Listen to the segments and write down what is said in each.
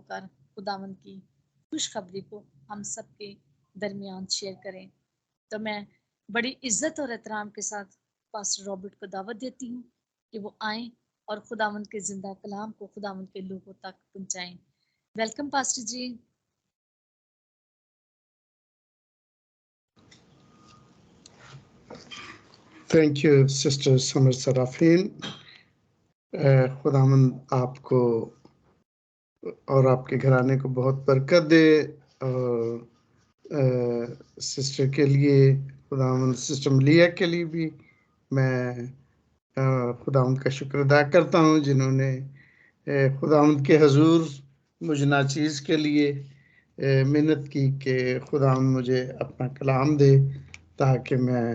होकर खुदावंद की खुशखबरी को हम सबके दरमियान शेयर करें। तो मैं बड़ी इज्जत और एहतराम के साथ पास्टर रॉबर्ट को दावत देती हूँ कि वो आएं और खुदावंद के जिंदा कलाम को खुदावंद के लोगों तक पहुंचाएं। Welcome pastor ji. Thank you sister समर सराफीन। खुदावंद आपको और आपके घराने को बहुत बरकत दे। और सिस्टर के लिए खुदावंद, सिस्टर मलिया के लिए भी मैं खुदावंद का शुक्र अदा करता हूँ जिन्होंने खुदावंद के हजूर मुझ नाचीज़ के लिए मेहनत की कि खुदावंद मुझे अपना कलाम दे ताकि मैं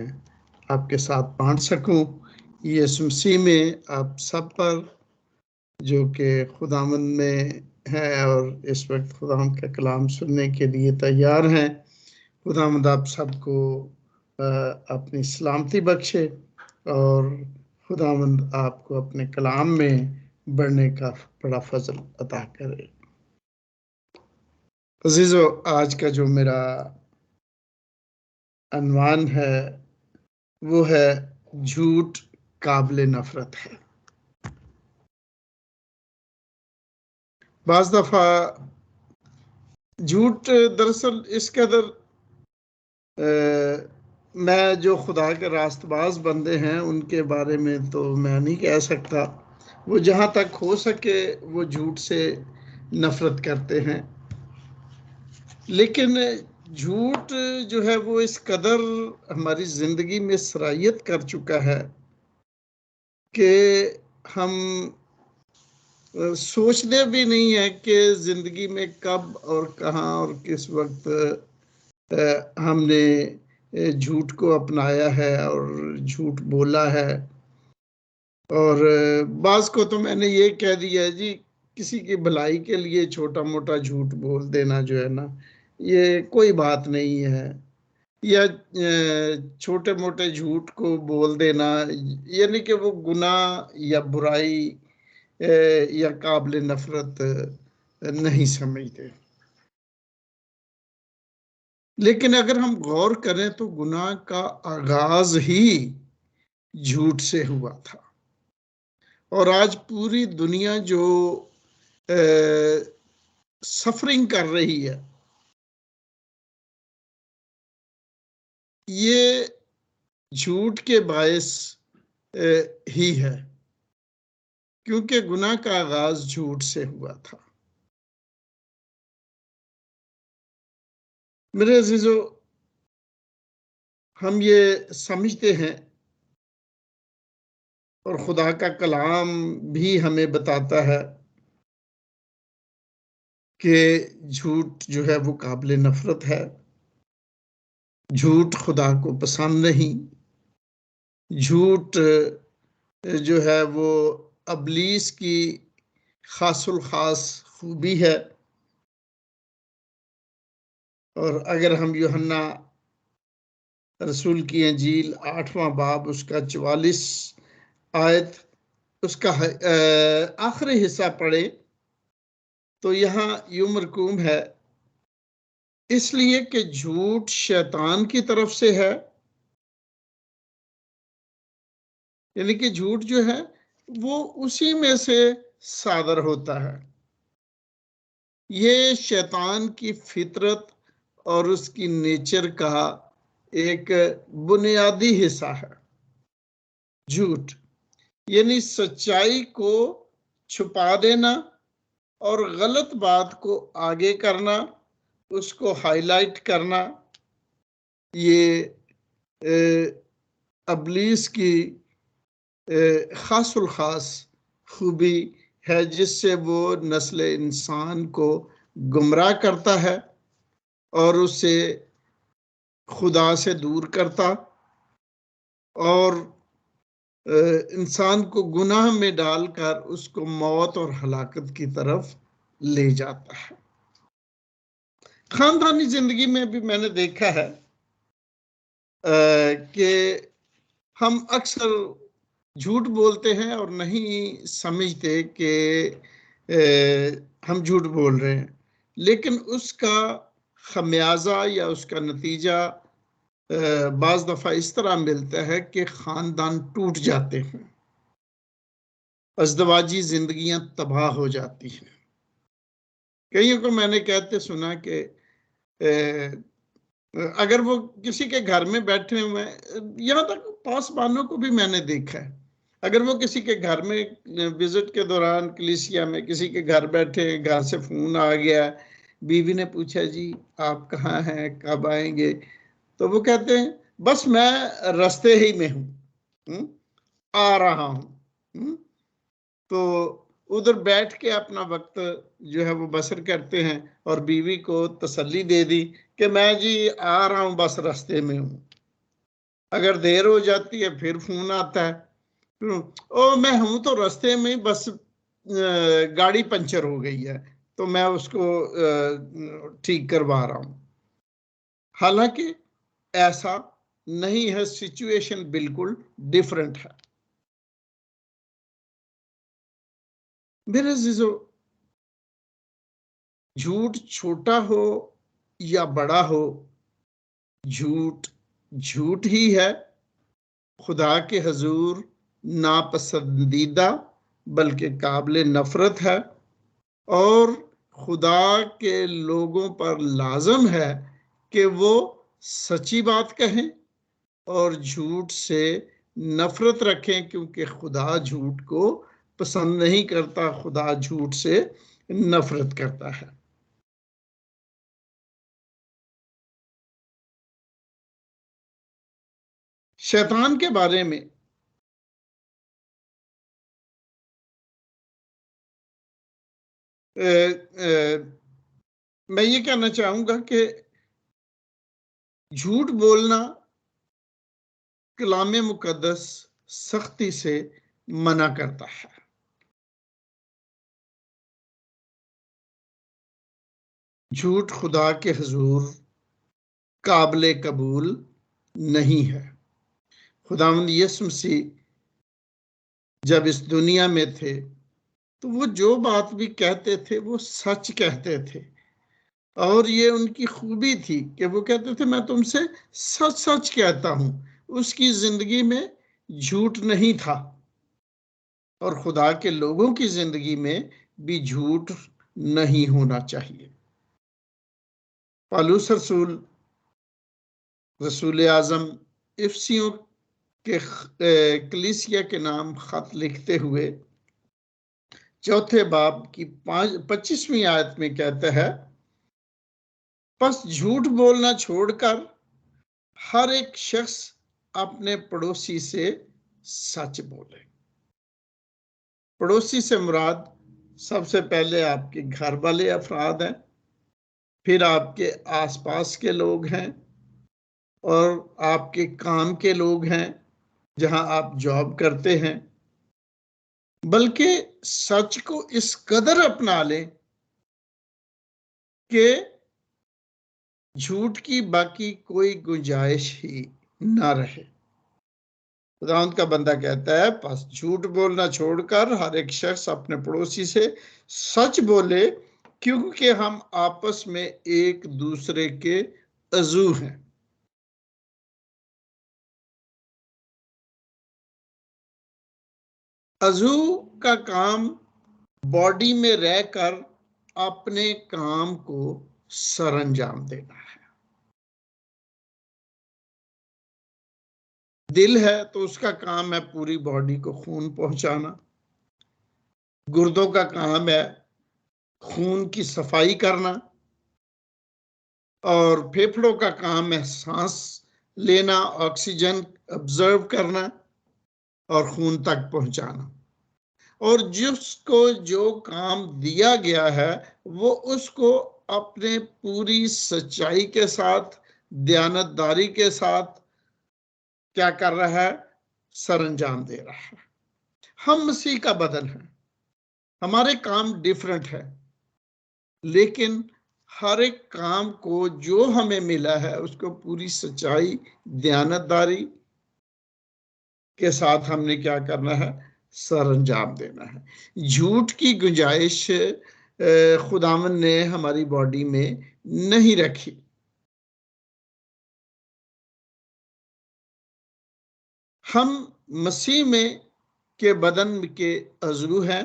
आपके साथ बांट सकूं। यीशु मसीह में आप सब पर जो कि खुदावंद में है और इस वक्त खुदावंद का कलाम सुनने के लिए तैयार हैं, खुदावंद आप सबको अपनी सलामती बख्शे और खुदावंद आपको अपने कलाम में बढ़ने का बड़ा फजल अता करे। अजीजों, आज का जो मेरा अनवान है वो है झूठ काबिले नफरत है। बाज़ दफा झूठ दरअसल इस कदर मैं जो खुदा के रास्तबाज बंदे हैं उनके बारे में तो मैं नहीं कह सकता, वो जहाँ तक हो सके वो झूठ से नफरत करते हैं, लेकिन झूठ जो है वो इस कदर हमारी ज़िंदगी में सरायत कर चुका है कि हम सोचते भी नहीं है कि ज़िंदगी में कब और कहाँ और किस वक्त हमने झूठ को अपनाया है और झूठ बोला है। और बाज़ को तो मैंने ये कह दिया है जी, किसी की भलाई के लिए छोटा मोटा झूठ बोल देना जो है ना, ये कोई बात नहीं है, या छोटे मोटे झूठ को बोल देना यानी कि वो गुनाह या बुराई या काबिल नफरत नहीं समझते। लेकिन अगर हम गौर करें तो गुनाह का आगाज ही झूठ से हुआ था, और आज पूरी दुनिया जो सफरिंग कर रही है ये झूठ के बायस ही है, क्योंकि गुनाह का आगाज झूठ से हुआ था। मेरे अजीजों, हम ये समझते हैं और खुदा का कलाम भी हमें बताता है कि झूठ जो है वो काबिल नफरत है, झूठ खुदा को पसंद नहीं, झूठ जो है वो अबलीस की खासुल खास खूबी है। और अगर हम यूहन्ना रसूल की अंजील 8वां बाब उसका 44 आयत उसका आखिरी हिस्सा पढ़े तो यहाँ यूं मरकूम है, इसलिए कि झूठ शैतान की तरफ से है, यानी कि झूठ जो है वो उसी में से सादर होता है। ये शैतान की फितरत और उसकी नेचर का एक बुनियादी हिस्सा है। झूठ यानी सच्चाई को छुपा देना और गलत बात को आगे करना, उसको हाईलाइट करना, ये अबलीस की खासुल खास खूबी है जिससे वो नस्ल इंसान को गुमराह करता है और उसे खुदा से दूर करता और इंसान को गुनाह में डालकर उसको मौत और हलाकत की तरफ ले जाता है। खानदानी जिंदगी में भी मैंने देखा है कि हम अक्सर झूठ बोलते हैं और नहीं समझते कि हम झूठ बोल रहे हैं, लेकिन उसका खमियाजा या उसका नतीजा बाज दफा इस तरह मिलता है कि खानदान टूट जाते हैं, अज़दवाजी जिंदगियां तबाह हो जाती हैं। कईयों को मैंने कहते सुना कि अगर वो किसी के घर में बैठे हुए, यहाँ तक पासबानों को भी मैंने देखा है, अगर वो किसी के घर में विजिट के दौरान कलीसिया में किसी के घर बैठे, घर से फोन आ गया, बीवी ने पूछा जी आप कहाँ हैं, कब आएंगे, तो वो कहते हैं बस मैं रास्ते ही में हूँ, आ रहा हूँ। तो उधर बैठ के अपना वक्त जो है वो बसर करते हैं और बीवी को तसल्ली दे दी कि मैं जी आ रहा हूँ, बस रास्ते में हूँ। अगर देर हो जाती है फिर फोन आता है, ओ मैं हूं तो रास्ते में, बस गाड़ी पंचर हो गई है तो मैं उसको ठीक करवा रहा हूं। हालांकि ऐसा नहीं है, सिचुएशन बिल्कुल डिफरेंट है। मेरे अजीजों, झूठ छोटा हो या बड़ा हो, झूठ झूठ ही है, खुदा के हजूर नापसंदीदा बल्कि काबिल नफरत है, और खुदा के लोगों पर लाजम है कि वो सच्ची बात कहें और झूठ से नफरत रखें, क्योंकि खुदा झूठ को पसंद नहीं करता, खुदा झूठ से नफरत करता है। शैतान के बारे में मैं ये कहना चाहूंगा कि झूठ बोलना कलाम मुकद्दस सख्ती से मना करता है। झूठ खुदा के हुजूर काबिल कबूल नहीं है। खुदावंद यीशु मसीह जब इस दुनिया में थे तो वो जो बात भी कहते थे वो सच कहते थे, और ये उनकी खूबी थी कि वो कहते थे मैं तुमसे सच सच कहता हूं। उसकी जिंदगी में झूठ नहीं था, और खुदा के लोगों की जिंदगी में भी झूठ नहीं होना चाहिए। पौलुस रसूल, रसूल आजम इफसियों के कलीसिया के नाम खत लिखते हुए चौथे बाब की 25वीं आयत में कहता है, बस झूठ बोलना छोड़कर हर एक शख्स अपने पड़ोसी से सच बोले। पड़ोसी से मुराद सबसे पहले आपके घर वाले अफराद हैं, फिर आपके आसपास के लोग हैं, और आपके काम के लोग हैं जहां आप जॉब करते हैं। बल्कि सच को इस कदर अपना लें कि झूठ की बाकी कोई गुंजाइश ही ना रहे। खुदावंद का बंदा कहता है बस झूठ बोलना छोड़कर हर एक शख्स अपने पड़ोसी से सच बोले, क्योंकि हम आपस में एक दूसरे के अज़ू हैं। अज़ू का काम बॉडी में रहकर अपने काम को सरअंजाम देना है। दिल है तो उसका काम है पूरी बॉडी को खून पहुंचाना, गुर्दों का काम है खून की सफाई करना, और फेफड़ों का काम है सांस लेना, ऑक्सीजन ऑब्जर्व करना और खून तक पहुंचाना। और जिसको जो काम दिया गया है वो उसको अपने पूरी सच्चाई के साथ, दयानतदारी के साथ क्या कर रहा है, सरअंजाम दे रहा है। हम मसीह का बदन है, हमारे काम डिफरेंट है, लेकिन हर एक काम को जो हमें मिला है उसको पूरी सच्चाई, दयानतदारी के साथ हमने क्या करना है, सर अंजाम देना है। झूठ की गुंजाइश खुदावन ने हमारी बॉडी में नहीं रखी। हम मसीह में के बदन के अज़ू हैं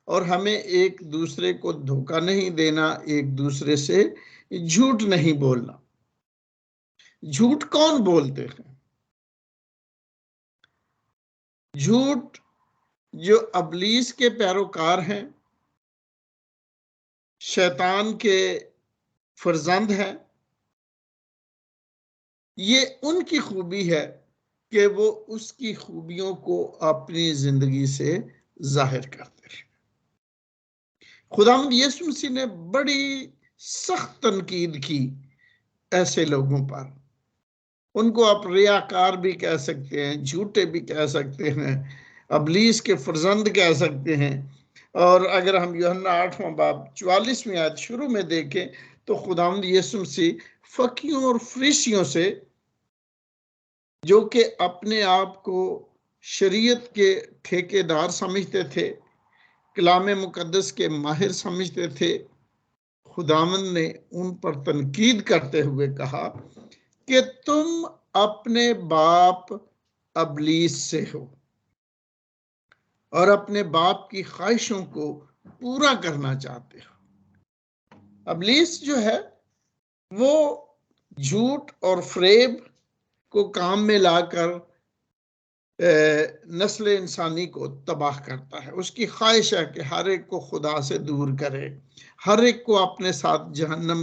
और हमें एक दूसरे को धोखा नहीं देना, एक दूसरे से झूठ नहीं बोलना। झूठ कौन बोलते हैं? झूठ जो अबलीस के पैरोकार हैं, शैतान के फर्जंद हैं, ये उनकी खूबी है कि वो उसकी खूबियों को अपनी जिंदगी से जाहिर करते हैं। खुदावंद यीशु मसीह ने बड़ी सख्त तनकीद की ऐसे लोगों पर। उनको आप रियाकार भी कह सकते हैं, झूठे भी कह सकते हैं, अबलीस के फर्जंद कह सकते हैं। और अगर हम यूहन्ना 8वां बाब 44वीं आयत शुरू में देखें तो खुदावंद यीशु मसीह फकीयों और फरीसियों से, जो कि अपने आप को शरीयत के ठेकेदार समझते थे, कलाम मुकद्दस के माहिर समझते थे, खुदावंद ने उन पर तनकीद करते हुए कहा कि तुम अपने बाप अबलीस से हो और अपने बाप की ख्वाहिशों को पूरा करना चाहते हो। अबलीस जो है वो झूठ और फ्रेब को काम में लाकर नस्ल इंसानी को तबाह करता है। उसकी ख्वाहिश है कि हर एक को खुदा से दूर करे, हर एक को अपने साथ जहन्नम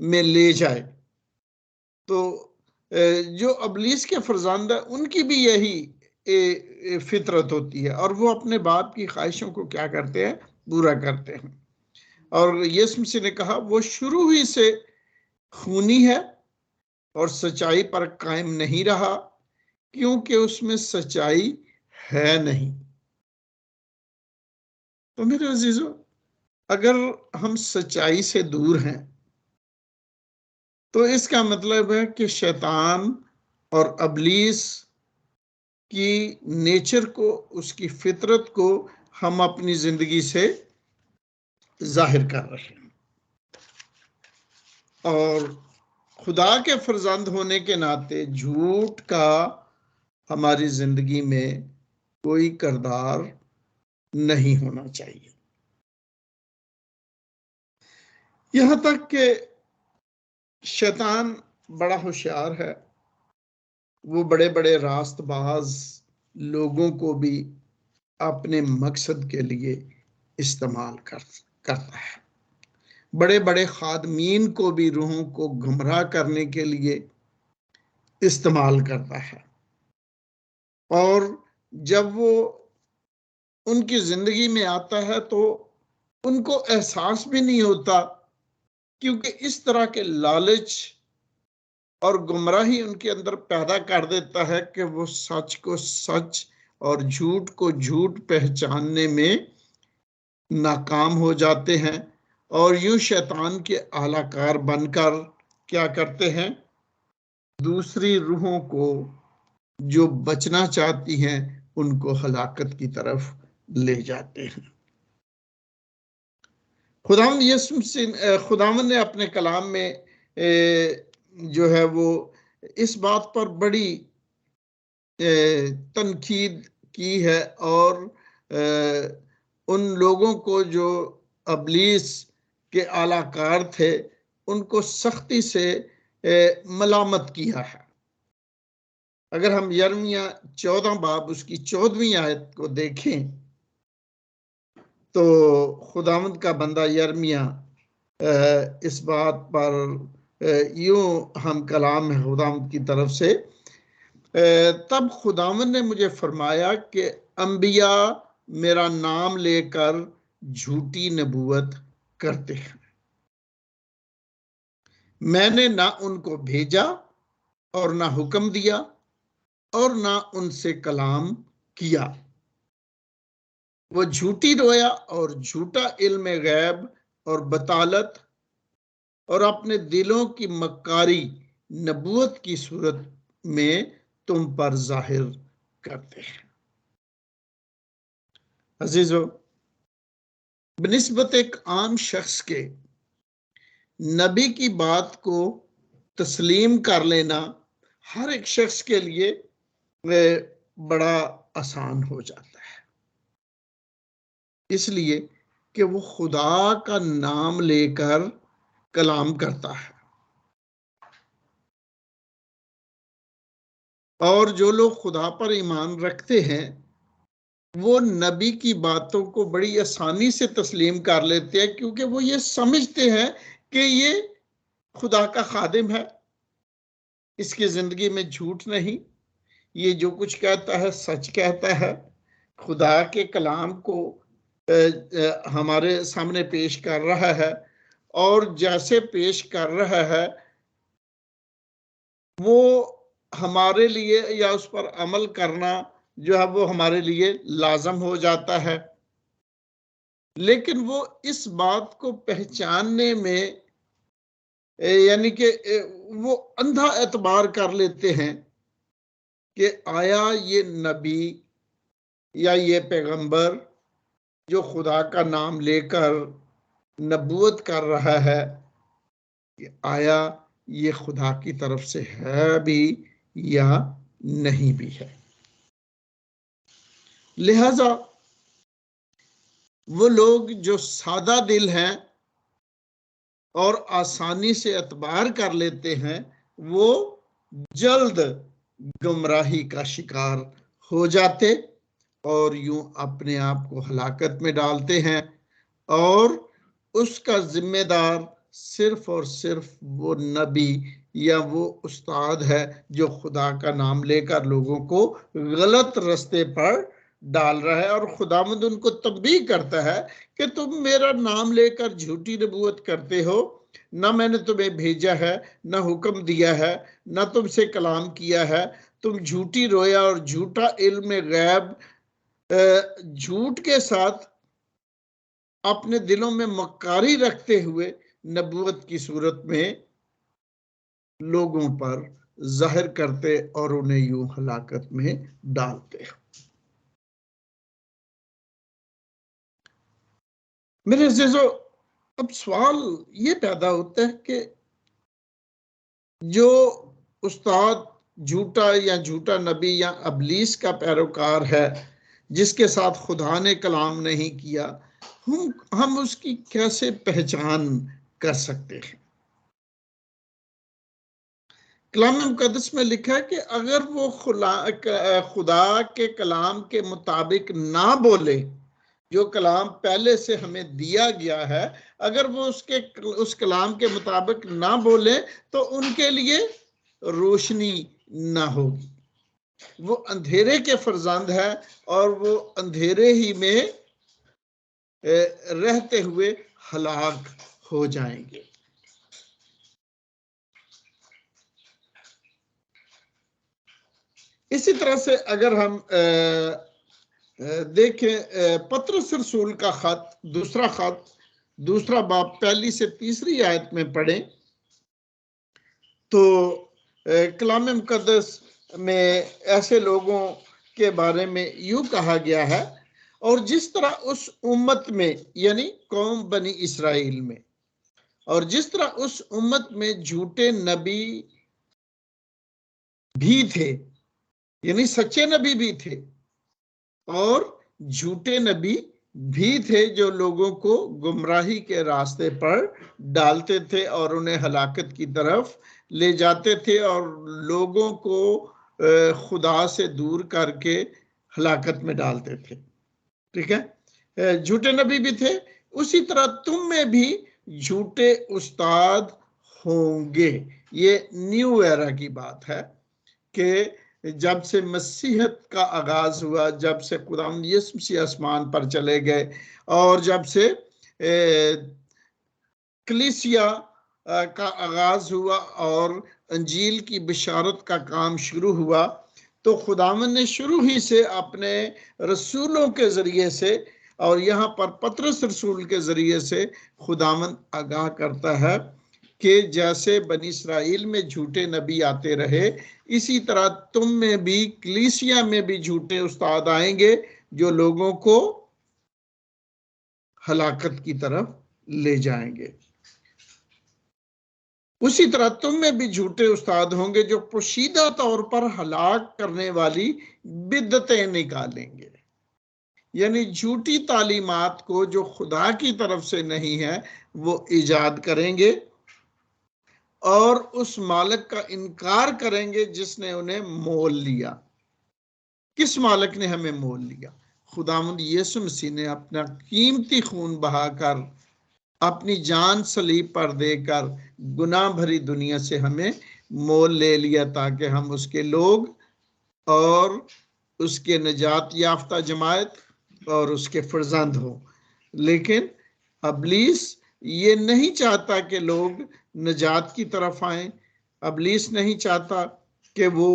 में ले जाए। तो जो अबलीस के फरजांद है उनकी भी यही फितरत होती है और वो अपने बाप की ख्वाहिशों को क्या करते हैं? पूरा करते हैं। और यीशु मसीह ने कहा वो शुरू ही से खूनी है और सच्चाई पर कायम नहीं रहा, क्योंकि उसमें सच्चाई है नहीं। तो मेरे अजीजों, अगर हम सच्चाई से दूर हैं तो इसका मतलब है कि शैतान और अबलीस की नेचर को, उसकी फितरत को हम अपनी जिंदगी से जाहिर कर रहे हैं। और खुदा के फर्जंद होने के नाते झूठ का हमारी जिंदगी में कोई किरदार नहीं होना चाहिए। यहां तक कि शैतान बड़ा होशियार है, वो बड़े बड़े रास्तबाज लोगों को भी अपने मकसद के लिए इस्तेमाल करता है। बड़े बड़े खादमीन को भी रूहों को गुमराह करने के लिए इस्तेमाल करता है। और जब वो उनकी जिंदगी में आता है तो उनको एहसास भी नहीं होता, क्योंकि इस तरह के लालच और गुमराही उनके अंदर पैदा कर देता है कि वो सच को सच और झूठ को झूठ पहचानने में नाकाम हो जाते हैं और यूं शैतान के आलाकार बनकर क्या करते हैं? दूसरी रूहों को जो बचना चाहती हैं उनको हलाकत की तरफ ले जाते हैं। खुदावंद ने अपने कलाम में जो है वो इस बात पर बड़ी तनकीद की है और उन लोगों को जो अबलीस के आलाकार थे उनको सख्ती से मलामत किया है। अगर हम यर्मिया 14 बाब उसकी 14वीं आयत को देखें तो खुदावंद का बंदा यर्मिया इस बात पर यूं हम कलाम है खुदावंद की तरफ से, तब खुदावंद ने मुझे फरमाया कि अंबिया मेरा नाम लेकर झूठी नबूवत करते हैं, मैंने ना उनको भेजा और ना हुक्म दिया और ना उनसे कलाम किया। वो झूठी रोया और झूठा इल्म गैब और बतालत और अपने दिलों की मक्कारी नबूवत की सूरत में तुम पर जाहिर करते हैं। अजीजों, बनिस्बत एक आम शख्स के नबी की बात को तस्लीम कर लेना हर एक शख्स के लिए बड़ा आसान हो जाता है, इसलिए कि वो खुदा का नाम लेकर कलाम करता है। और जो लोग खुदा पर ईमान रखते हैं वो नबी की बातों को बड़ी आसानी से तस्लीम कर लेते हैं, क्योंकि वो ये समझते हैं कि ये खुदा का खादिम है, इसकी जिंदगी में झूठ नहीं, ये जो कुछ कहता है सच कहता है, खुदा के कलाम को हमारे सामने पेश कर रहा है, और जैसे पेश कर रहा है वो हमारे लिए या उस पर अमल करना जो है वो हमारे लिए लाजम हो जाता है। लेकिन वो इस बात को पहचानने में यानी कि वो अंधा एतबार कर लेते हैं कि आया ये नबी या ये पैगंबर जो खुदा का नाम लेकर नबूवत कर रहा है, आया ये खुदा की तरफ से है भी या नहीं भी है। लिहाजा वो लोग जो सादा दिल हैं और आसानी से एतबार कर लेते हैं वो जल्द गुमराही का शिकार हो जाते और यूं अपने आप को हलाकत में डालते हैं, और उसका जिम्मेदार सिर्फ और सिर्फ वो नबी या वो उस्ताद है जो खुदा का नाम लेकर लोगों को गलत रास्ते पर डाल रहा है। और खुदावंद उनको तंबीह करता है कि तुम मेरा नाम लेकर झूठी नबूवत करते हो, ना मैंने तुम्हें भेजा है, ना हुक्म दिया है, ना तुमसे कलाम किया है, तुम झूठी रोया और झूठा इल्म गैब झूठ के साथ अपने दिलों में मक्कारी रखते हुए नबूवत की सूरत में लोगों पर जाहिर करते और उन्हें यूं हलाकत में डालते। मेरे अज़ीज़ों, अब सवाल ये पैदा होता है कि जो उस्ताद झूठा या झूठा नबी या अबलीस का पैरोकार है जिसके साथ खुदा ने कलाम नहीं किया, हम उसकी कैसे पहचान कर सकते हैं? कलाम मुकद्दस में लिखा है कि अगर वो खुदा के कलाम के मुताबिक ना बोले, जो कलाम पहले से हमें दिया गया है, अगर वो उस कलाम के मुताबिक ना बोले तो उनके लिए रोशनी ना होगी, वो अंधेरे के फर्जंद है और वो अंधेरे ही में रहते हुए हलाक हो जाएंगे। इसी तरह से अगर हम देखें पतरस रसूल का खत, दूसरा बाब 1 से 3 आयत में पढ़ें तो कलाम मुकद्दस में ऐसे लोगों के बारे में यूं कहा गया है, और जिस तरह उस उम्मत में यानी कौम बनी इसराइल में, और जिस तरह उस उम्मत में झूठे नबी भी थे, यानी सच्चे नबी भी थे और झूठे नबी भी थे जो लोगों को गुमराही के रास्ते पर डालते थे और उन्हें हलाकत की तरफ ले जाते थे और लोगों को खुदा से दूर करके हलाकत में डालते थे। ठीक है, झूठे नबी भी थे, उसी तरह तुम में भी झूठे उस्ताद होंगे। ये न्यू एरा की बात है कि जब से मसीहत का आगाज हुआ, जब से खुदावंद यीशु मसीह आसमान पर चले गए और जब से कलीसिया का आगाज हुआ और अंजील की बिशारत का काम शुरू हुआ, तो खुदावंद ने शुरू ही से अपने रसूलों के जरिए से और यहाँ पर पतरस रसूल के जरिए से खुदावंद आगाह करता है कि जैसे बनी इसराइल में झूठे नबी आते रहे, इसी तरह तुम में भी, कलीसिया में भी झूठे उस्ताद आएंगे जो लोगों को हलाकत की तरफ ले जाएंगे। उसी तरह तुम में भी झूठे उस्ताद होंगे जो पोशीदा तौर पर हलाक करने वाली बिद्दतें निकालेंगे, यानी झूठी तालीमात को जो खुदा की तरफ से नहीं है वो इजाद करेंगे और उस मालिक का इनकार करेंगे जिसने उन्हें मोल लिया। किस मालिक ने हमें मोल लिया? खुदावंद यीशु मसीह ने अपना कीमती खून बहाकर, अपनी जान सलीब पर देकर गुनाह भरी दुनिया से हमें मोल ले लिया ताकि हम उसके लोग और उसके निजात याफ्ता जमायत और उसके फर्जंद हो। लेकिन अबलीस ये नहीं चाहता कि लोग निजात की तरफ आए, अबलीस नहीं चाहता कि वो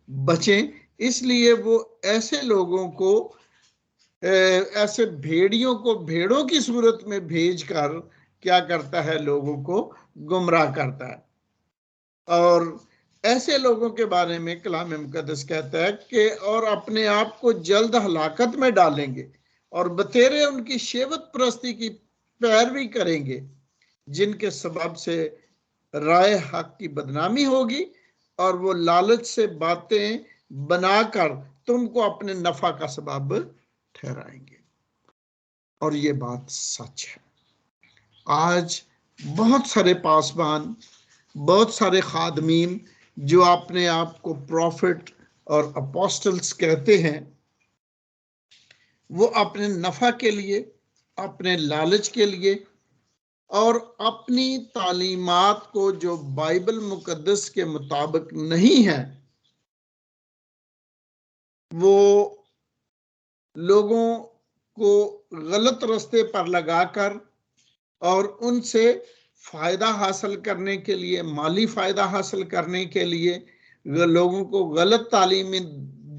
बचें, इसलिए वो ऐसे लोगों को, ऐसे भेड़ियों को भेड़ों की सूरत में भेजकर क्या करता है, लोगों को गुमराह करता है। और ऐसे लोगों के बारे में कलाम मुकद्दस कहता है कि और अपने आप को जल्द हलाकत में डालेंगे और बतेरे उनकी शेवत परस्ती की पैरवी करेंगे, जिनके सबब से राय हक की बदनामी होगी और वो लालच से बातें बनाकर तुमको अपने नफा का सबब ठहराएंगे। और ये बात सच है। आज बहुत सारे पासबान, बहुत सारे खादमीन जो अपने आप को प्रॉफिट और अपोस्टल्स कहते हैं, वो अपने नफा के लिए, अपने लालच के लिए और अपनी तालीमात को जो बाइबल मुकद्दस के मुताबिक नहीं है, वो लोगों को गलत रास्ते पर लगाकर और उनसे फायदा हासिल करने के लिए, माली फायदा हासिल करने के लिए लोगों को गलत तालीमें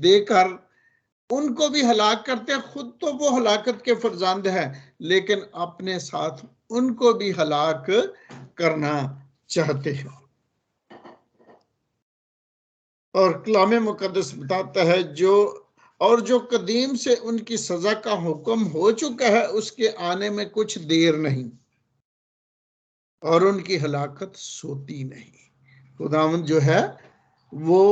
देकर उनको भी हलाक करते हैं। खुद तो वो हलाकत के फरजंद है, लेकिन अपने साथ उनको भी हलाक करना चाहते हैं। और कलाम मुकद्दस बताता है जो कदीम से उनकी सजा का हुक्म हो चुका है उसके आने में कुछ देर नहीं और उनकी हलाकत सोती नहीं। खुदावंद जो है वो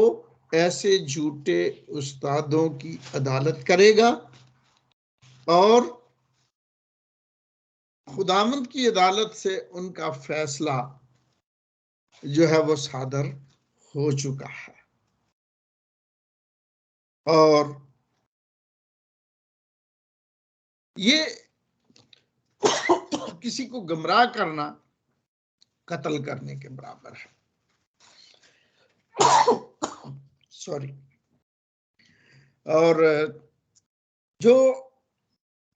ऐसे झूठे उस्तादों की अदालत करेगा और खुदावंद की अदालत से उनका फैसला जो है वो सादर हो चुका है। और ये किसी को गुमराह करना कत्ल करने के बराबर है। सॉरी। और जो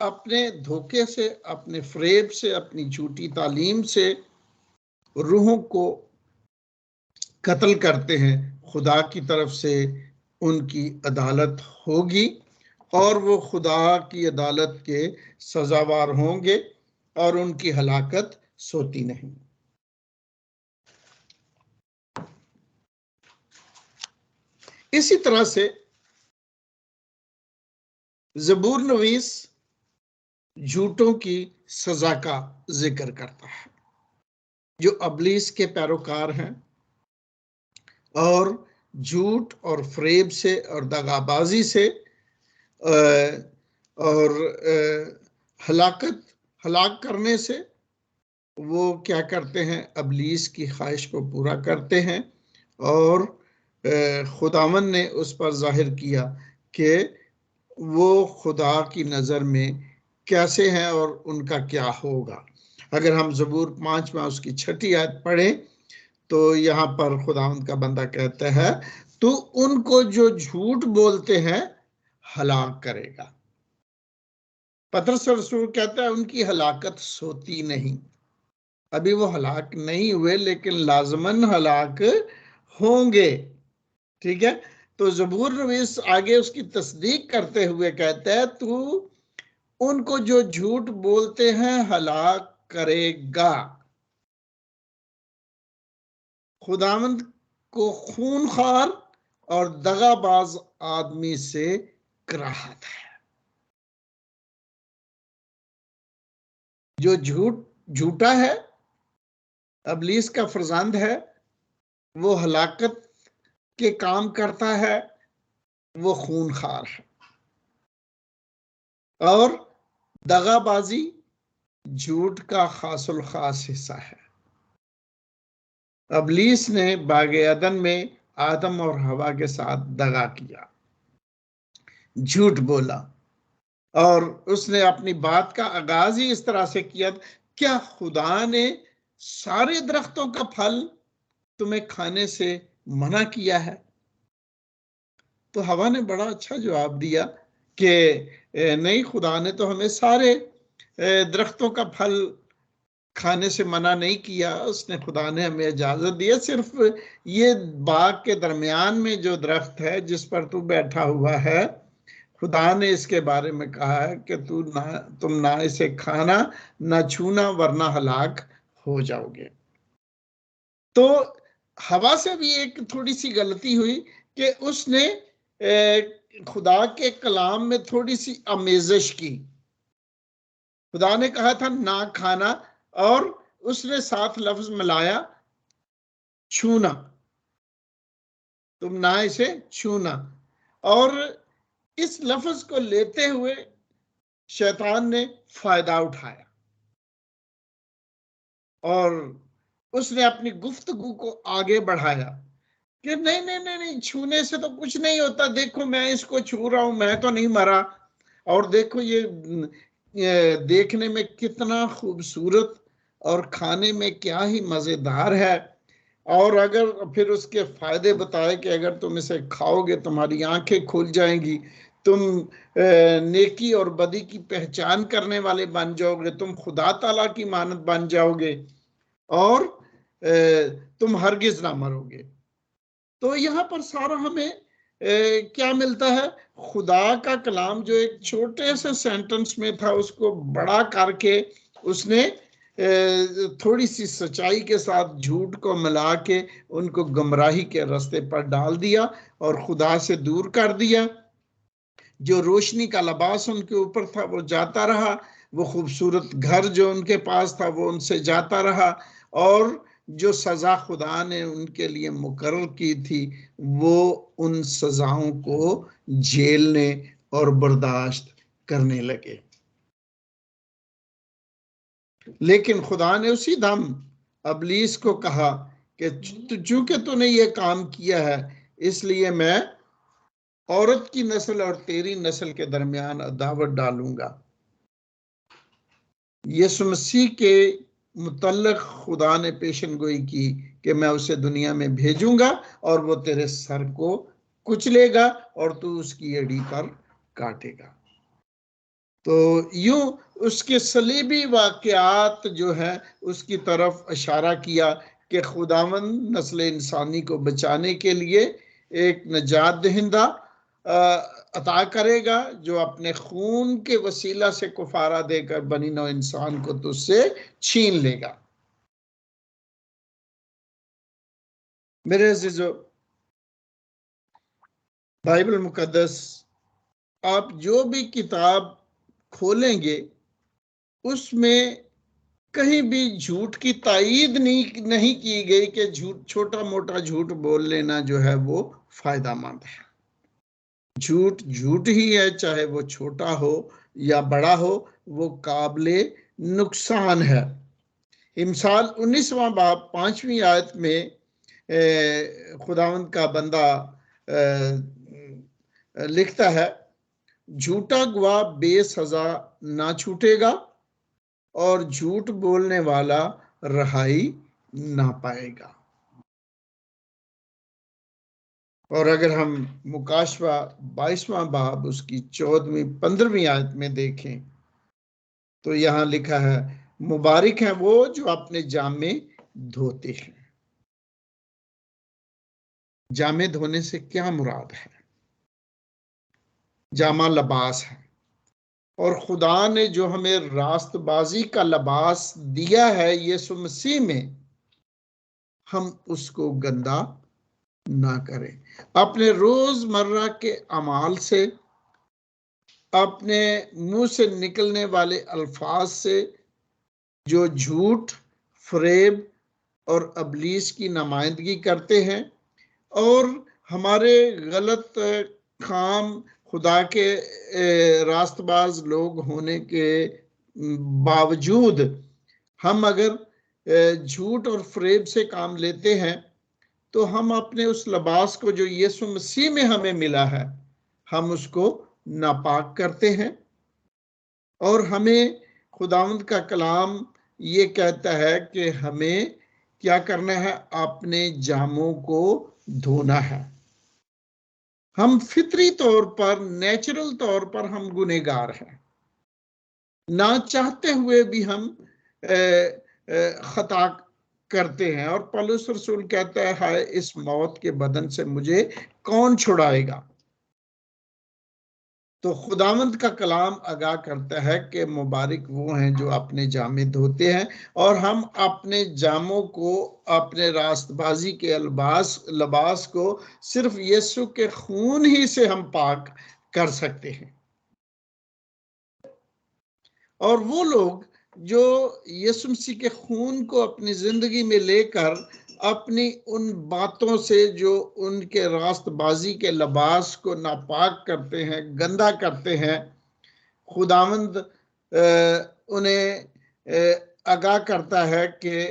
अपने धोखे से, अपने फरेब से, अपनी झूठी तालीम से रूहों को कत्ल करते हैं, खुदा की तरफ से उनकी अदालत होगी और वो खुदा की अदालत के सजावार होंगे और उनकी हलाकत सोती नहीं। इसी तरह से ज़बूर नवीस झूठों की सजा का जिक्र करता है जो अबलीस के पैरोकार हैं और झूठ और फरेब से और दगाबाजी से और हलाक करने से वो क्या करते हैं, अबलीस की ख्वाहिश को पूरा करते हैं। और खुदावन ने उस पर जाहिर किया कि वो खुदा की नज़र में कैसे हैं और उनका क्या होगा। अगर हम ज़बूर 5 में उसकी 6 आयत पढ़ें तो यहाँ पर खुदावंद का बंदा कहता है, तो उनको जो झूठ बोलते हैं हलाक करेगा। पतरस रसूल कहता है उनकी हलाकत सोती नहीं। अभी वो हलाक नहीं हुए लेकिन लाजमन हलाक होंगे। ठीक है। तो ज़बूर नवीस आगे उसकी तस्दीक करते हुए कहता है, तू उनको जो झूठ बोलते हैं हलाक करेगा। खुदावंद को खूनखार और दगाबाज आदमी से कराहत है। जो झूठा है, इब्लीस का फर्जंद है, वो हलाकत के काम करता है, वो खूनखार है और दगाबाजी झूठ का खासुल खास हिस्सा है। इब्लीस ने बागे अदन में आदम और हवा के साथ दगा किया, झूठ बोला, और उसने अपनी बात का आगाज ही इस तरह से किया, क्या खुदा ने सारे दरख्तों का फल तुम्हें खाने से मना किया है? तो हवा ने बड़ा अच्छा जवाब दिया कि नहीं, खुदा ने तो हमें सारे दरख्तों का फल खाने से मना नहीं किया, उसने खुदा ने हमें इजाजत दी है, सिर्फ ये बाग के दरमियान में जो दरख्त है जिस पर तू बैठा हुआ है, खुदा ने इसके बारे में कहा है कि तुम ना इसे खाना ना छूना वरना हलाक हो जाओगे। तो हवा से भी एक थोड़ी सी गलती हुई कि उसने खुदा के कलाम में थोड़ी सी आमेज़श की। खुदा ने कहा था ना खाना, और उसने साथ लफ्ज मिलाया छूना, तुम ना इसे छूना। और इस लफ्ज को लेते हुए शैतान ने फायदा उठाया और उसने अपनी गुफ्तगू को आगे बढ़ाया कि नहीं नहीं नहीं नहीं, छूने से तो कुछ नहीं होता, देखो मैं इसको छू रहा हूं, मैं तो नहीं मरा, और देखो ये देखने में कितना खूबसूरत और खाने में क्या ही मजेदार है। और अगर फिर उसके फायदे बताए कि अगर तुम इसे खाओगे तुम्हारी आंखें खुल जाएंगी, तुम नेकी और बदी की पहचान करने वाले बन जाओगे, तुम खुदा ताला की मानत बन जाओगे, और तुम हरगिज ना मरोगे। तो यहाँ पर सारा हमें क्या मिलता है? खुदा का कलाम जो एक छोटे से सेंटेंस में था, उसको बड़ा करके उसने थोड़ी सी सच्चाई के साथ झूठ को मिला के उनको गुमराही के रास्ते पर डाल दिया और खुदा से दूर कर दिया। जो रोशनी का लिबास उनके ऊपर था वो जाता रहा, वो खूबसूरत घर जो उनके पास था वो उनसे जाता रहा, और जो सजा खुदा ने उनके लिए मुकर्रर की थी वो उन सजाओं को झेलने और बर्दाश्त करने लगे। लेकिन खुदा ने उसी दम इब्लीस को कहा कि चूंकि तूने ये काम किया है, इसलिए मैं औरत की नस्ल और तेरी नस्ल के दरमियान अदावत डालूंगा। यीशु मसीह के मुतल्लिक खुदा ने पेशन गोई की कि मैं उसे दुनिया में भेजूंगा और वो तेरे सर को कुचलेगा और तू उसकी एड़ी पर काटेगा। तो यूं उसके सलीबी वाकयात जो है उसकी तरफ इशारा किया कि खुदावंद नस्ल इंसानी को बचाने के लिए एक नजात दहिंदा अता करेगा, जो अपने खून के वसीला से कुफारा देकर बनी नौ इंसान को तुझसे छीन लेगा। मेरे अजीजों, बाइबल मुकद्दस आप जो भी किताब खोलेंगे उसमें कहीं भी झूठ की तायीद नहीं की गई कि झूठ, छोटा मोटा झूठ बोल लेना जो है वो फायदा मंद है। झूठ झूठ ही है, चाहे वो छोटा हो या बड़ा हो, वो काबिले नुकसान है। इमसाल 19वां बाब 5वीं आयत में खुदावंद का बंदा लिखता है, झूठा गवाह बेसजा ना छूटेगा और झूठ बोलने वाला रहाई ना पाएगा। और अगर हम मुकाशवा 22वां बाब उसकी 14वीं 15वीं आयत में देखें तो यहां लिखा है, मुबारक है वो जो अपने जामे धोते हैं। जामे धोने से क्या मुराद है? जामा लिबास है, और खुदा ने जो हमें रास्तबाजी का लिबास दिया है यीशु मसीह में, हम उसको गंदा ना करें। अपने रोजमर्रा के अमाल से, अपने मुंह से निकलने वाले अल्फाज से जो झूठ, फरेब और अबलीस की नुमाइंदगी करते हैं और हमारे गलत काम, खुदा के रास्तबाज लोग होने के बावजूद हम अगर झूठ और फरेब से काम लेते हैं तो हम अपने उस लिबास को जो यीशु मसीह में हमें मिला है, हम उसको नापाक करते हैं। और हमें खुदावंद का कलाम ये कहता है कि हमें क्या करना है, अपने जामों को धोना है। हम फितरी तौर पर, नेचुरल तौर पर हम गुनहगार हैं, ना चाहते हुए भी हम खता करते हैं। और पौलुस रसूल कहता है, हाय इस मौत के बदन से मुझे कौन छुड़ाएगा। तो खुदावंद का कलाम आगाह करता है कि मुबारक वो हैं जो अपने जामे धोते हैं, और हम अपने जामों को, अपने रास्तबाजी के लिबास को सिर्फ यीशु के खून ही से हम पाक कर सकते हैं। और वो लोग जो यीशु मसीह के खून को अपनी जिंदगी में लेकर अपनी उन बातों से जो उनके रास्तबाजी के लिबास को नापाक करते हैं, गंदा करते हैं, खुदावंद उन्हें आगाह करता है कि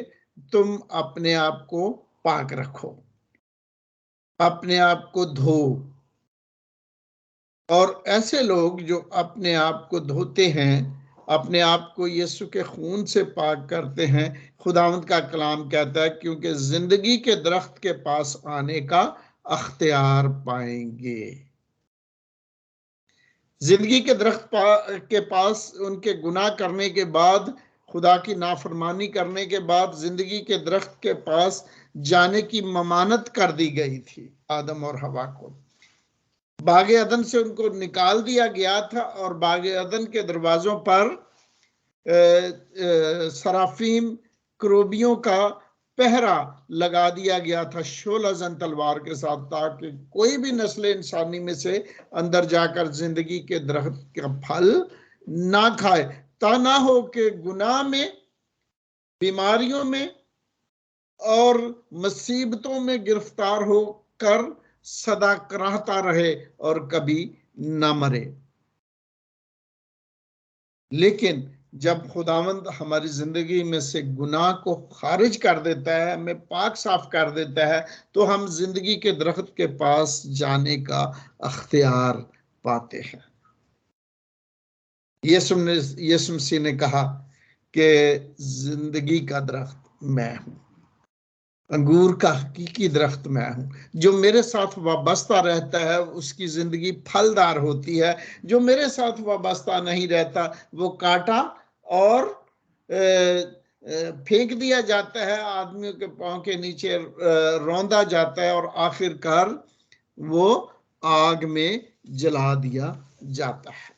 तुम अपने आप को पाक रखो, अपने आप को धो। और ऐसे लोग जो अपने आप को धोते हैं, अपने आप को यीशु के खून से पाक करते हैं, खुदावंद का कलाम कहता है क्योंकि जिंदगी के दरख्त के पास आने का अख्तियार पाएंगे। जिंदगी के दरख्त के पास उनके गुनाह करने के बाद, खुदा की नाफरमानी करने के बाद, जिंदगी के दरख्त के पास जाने की ममानत कर दी गई थी आदम और हवा को। बागे अदन से उनको निकाल दिया गया था और बागे अदन के दरवाजों पर सराफीम, क्रोबियों का पहरा लगा दिया गया था शोला जन तलवार के साथ, ताकि कोई भी नस्ल इंसानी में से अंदर जाकर जिंदगी के दरख्त का फल ना खाए, ता ना हो कि गुनाह में, बीमारियों में और मुसीबतों में गिरफ्तार होकर सदा कराहता रहे और कभी ना मरे। लेकिन जब खुदावंद हमारी जिंदगी में से गुनाह को खारिज कर देता है, हमें पाक साफ कर देता है, तो हम जिंदगी के दरख्त के पास जाने का अख्तियार पाते हैं। यीशु मसीह ने कहा कि जिंदगी का दरख्त मैं हूं, अंगूर का हकीकी दरख्त मैं हूं। जो मेरे साथ वाबस्ता रहता है उसकी जिंदगी फलदार होती है, जो मेरे साथ वाबस्ता नहीं रहता वो काटा और फेंक दिया जाता है, आदमियों के पांव के नीचे रौंदा जाता है और आखिरकार वो आग में जला दिया जाता है।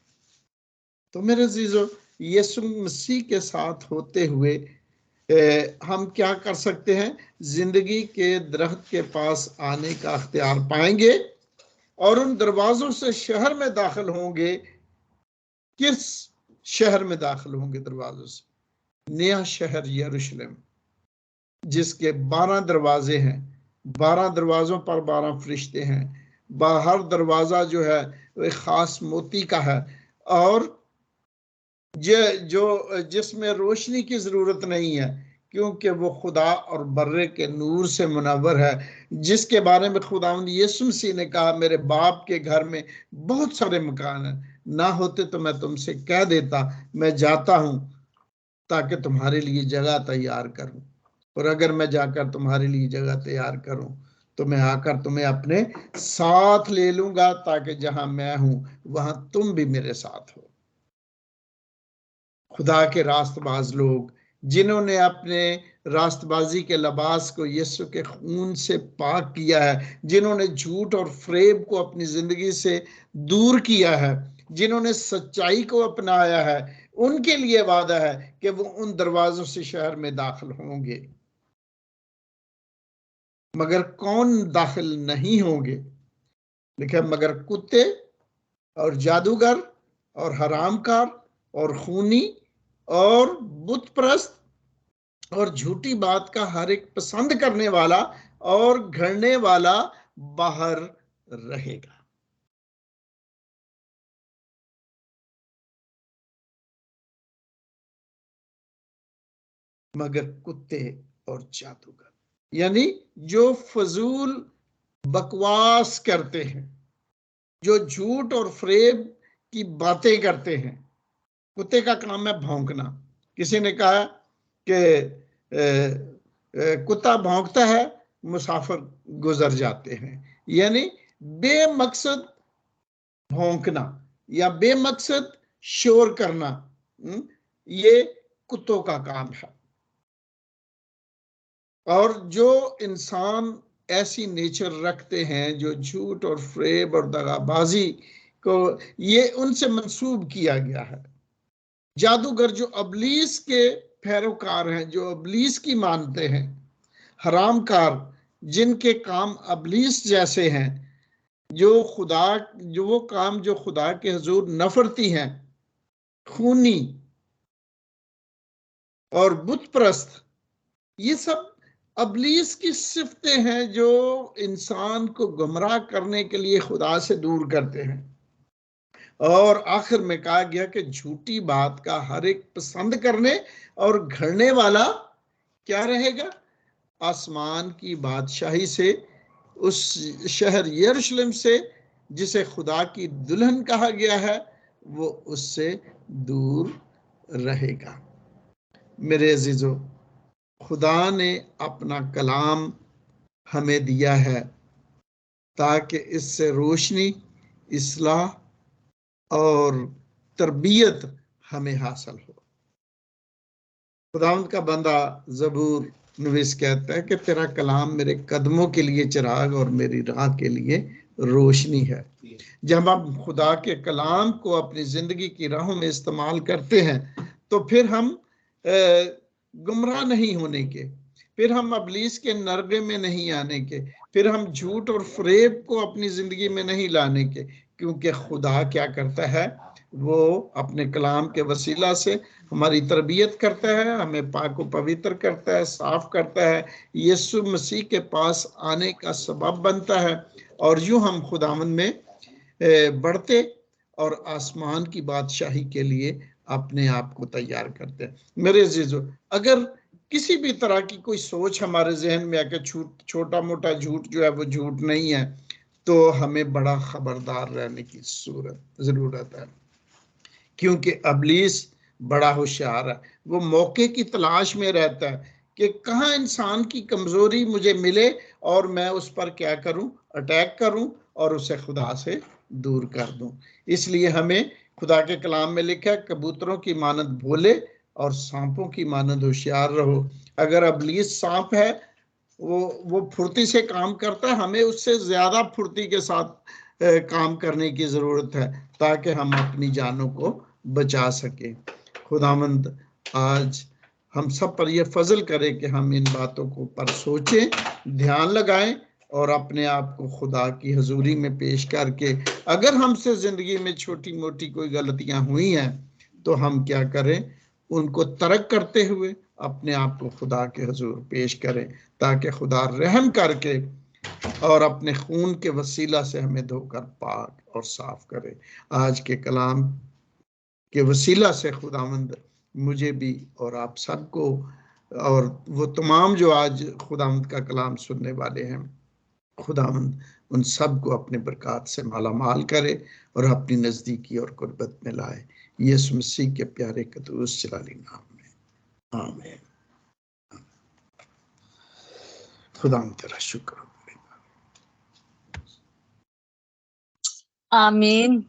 तो मेरे अजीजों, यीशु मसीह के साथ होते हुए हम क्या कर सकते हैं, जिंदगी के दरख्त के पास आने का अख्तियार पाएंगे और उन दरवाजों से शहर में दाखिल होंगे। किस शहर में दाखिल होंगे? दरवाजों से नया शहर यरूशलेम, जिसके 12 दरवाजे हैं, 12 दरवाजों पर 12 फरिश्ते हैं। बाहर दरवाजा जो है वो एक खास मोती का है और जिसमें रोशनी की जरूरत नहीं है, क्योंकि वो खुदा और बर्रे के नूर से मुनव्वर है, जिसके बारे में खुदावंद यीशु मसीह ने कहा, मेरे बाप के घर में बहुत सारे मकान हैं, ना होते तो मैं तुमसे कह देता, मैं जाता हूं ताकि तुम्हारे लिए जगह तैयार करूं, और अगर मैं जाकर तुम्हारे लिए जगह तैयार करूं तो मैं आकर तुम्हें अपने साथ ले लूंगा, ताकि जहां मैं हूं वहां तुम भी मेरे साथ हो। खुदा के रास्तबाज लोग जिन्होंने अपने रास्तबाजी के लिबास को यीशु के खून से पाक किया है, जिन्होंने झूठ और फरेब को अपनी जिंदगी से दूर किया है, जिन्होंने सच्चाई को अपनाया है, उनके लिए वादा है कि वो उन दरवाजों से शहर में दाखिल होंगे। मगर कौन दाखिल नहीं होंगे? देखिए, मगर कुत्ते और जादूगर और हरामकार और खूनी और बुत परस्त और झूठी बात का हर एक पसंद करने वाला और घड़ने वाला बाहर रहेगा। मगर कुत्ते और जादूगर, यानी जो फजूल बकवास करते हैं, जो झूठ और फरेब की बातें करते हैं। कुत्ते का काम है भौंकना। किसी ने कहा कि कुत्ता भौंकता है, मुसाफिर गुजर जाते हैं। यानी बेमकसद भौंकना या बेमकसद शोर करना, ये कुत्तों का काम है। और जो इंसान ऐसी नेचर रखते हैं जो झूठ और फरेब और दगाबाजी को, ये उनसे मंसूब किया गया है। जादूगर जो अबलीस के पैरोकार हैं, जो अबलीस की मानते हैं, हरामकार जिनके काम अबलीस जैसे हैं, जो वो काम जो खुदा के हुजूर नफरती हैं, खूनी और बुत प्रस्त, ये सब अबलीस की सिफतें हैं जो इंसान को गुमराह करने के लिए खुदा से दूर करते हैं। और आखिर में कहा गया कि झूठी बात का हर एक पसंद करने और घड़ने वाला क्या रहेगा? आसमान की बादशाही से, उस शहर यरूशलेम से जिसे खुदा की दुल्हन कहा गया है, वो उससे दूर रहेगा। मेरे अजीजों, खुदा ने अपना कलाम हमें दिया है ताकि इससे रोशनी, इस्लाह और तरबियत हमें हासिल हो। खुदावंद का बंदा ज़बूर नवीस कहता है कि तेरा कलाम मेरे कदमों के लिए चिराग और मेरी राह के लिए रोशनी है। जब हम खुदा के कलाम को अपनी जिंदगी की राहों में इस्तेमाल करते हैं तो फिर हम गुमराह नहीं होने के, फिर हम अबलीस के नरगे में नहीं आने के, फिर हम झूठ और फरेब को अपनी जिंदगी में नहीं लाने के। क्योंकि खुदा क्या करता है? वो अपने कलाम के वसीला से हमारी तरबियत करता है, हमें पाक व पवित्र करता है, साफ करता है, यीशु मसीह के पास आने का सबब बनता है। और यूं हम खुदावंद में बढ़ते और आसमान की बादशाही के लिए अपने आप को तैयार करते हैं। मेरे अजीजों, अगर किसी भी तरह की कोई सोच हमारे जहन में आके छोटा मोटा झूठ जो है वो झूठ नहीं है, तो हमें बड़ा खबरदार रहने की जरूरत है। क्योंकि अबलीस बड़ा होशियार है, वो मौके की तलाश में रहता है कि कहाँ इंसान की कमजोरी मुझे मिले और मैं उस पर क्या करूं? अटैक करूं और उसे खुदा से दूर कर दूं। इसलिए हमें खुदा के कलाम में लिखा है, कबूतरों की मानद भोले और सांपों की मानद होशियार रहो। अगर अबलीस सांप है, वो फुर्ती से काम करता है, हमें उससे ज्यादा फुर्ती के साथ काम करने की जरूरत है ताकि हम अपनी जानों को बचा सके। खुदावंद आज हम सब पर यह फजल करे कि हम इन बातों को पर सोचें, ध्यान लगाएं और अपने आप को खुदा की हजूरी में पेश करके, अगर हमसे जिंदगी में छोटी मोटी कोई गलतियां हुई हैं तो हम क्या करें? उनको तर्क करते हुए अपने आप को खुदा के हजूर पेश करें ताकि खुदा रहम करके और अपने खून के वसीला से हमें धोकर पाक और साफ करे। आज के कलाम के वसीला से खुदावंद मुझे भी और आप सबको और वो तमाम जो आज खुदावंद का कलाम सुनने वाले हैं, खुदावंद उन सब को अपने बरकत से माला माल करे और अपनी नजदीकी और कुर्बत में लाए। यीशु मसीह के प्यारे कदूस जलाली नाम में, आमीन। खुदावंद तेरा शुक्र हो। आमीन।